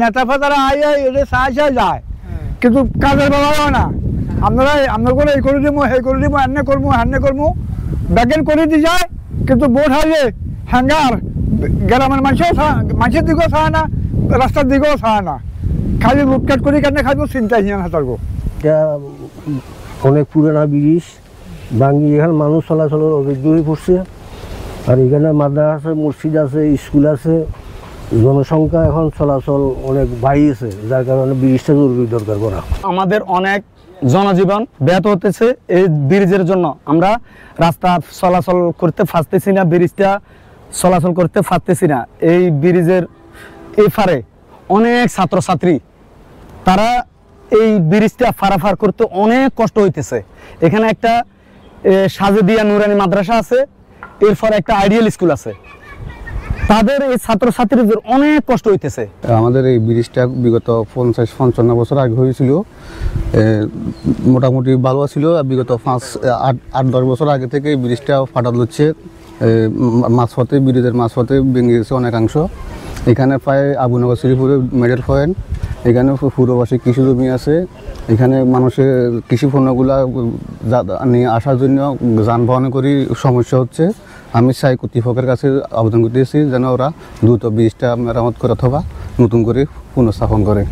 নেতা ফেতারা আইয়া এটা সাহায্য যায়, কিন্তু কাজের বাবাও না। আমরা করে এই করে দিব, সেই করে দিব, এনে করবো হ্যানে করবো, ব্যাগেন করে দিয়ে যায়, কিন্তু ভোট হারিয়ে হ্যাঙ্গার গ্রামের মানুষের দিকেও চায় না, রাস্তার দিকেও চায় না, খালি লুটকাট করে কেন খাইব চিন্তা হিয়ান হাতারবো। এটা অনেক পুরানা ব্রিজ ভাঙি, এখানে মানুষ চলাচলের অযোগ্য হয়ে পড়ছে। আর এখানে মাদ্রাসা আছে, মসজিদ আছে, স্কুল আছে, জনসংখ্যা এখন চলাচল অনেক বাড়িয়েছে, যার কারণে ব্রিজটা জরুরি দরকার করা। আমাদের অনেক জনজীবন ব্যাহত হতেছে এই ব্রিজের জন্য। আমরা রাস্তা চলাচল করতে পারতেছি না, ব্রিজটা চলাচল করতে পারতেছি না। এই ব্রিজের এপারে অনেক ছাত্রছাত্রী, তারা এই ব্রিজটা পারাপার করতে অনেক কষ্ট হইতেছে। এখানে একটা সাজেদিয়া নুরানি মাদ্রাসা আছে, এরপর একটা আইডিয়াল স্কুল আছে, তাদের এই ছাত্রছাত্রীদের অনেক কষ্ট হইতেছে। আমাদের এই ব্রিজটা বিগত 50-55 বছর আগে হয়েছিল, মোটামুটি ভালো ছিল। বিগত 5-8-10 বছর আগে থেকে এই ব্রিজটা ফাটাল হচ্ছে, মাঝপথে ব্রিজের মাঝপথে ভেঙে গেছে অনেকাংশ। এখানে প্রায় আবুনগর শ্রীপুরে মেডেল পয়েন্ট, এখানে পুরোবাসী কৃষি জমি আছে, এখানে মানুষের কৃষি পণ্যগুলা নিয়ে আসার জন্য যানবাহনে করে সমস্যা হচ্ছে। আমি চাই কর্তৃপক্ষের কাছে আবেদন করতেছি যেন ওরা দ্রুত ব্রিজটা মেরামত করে অথবা নতুন করে পুনঃস্থাপন করে।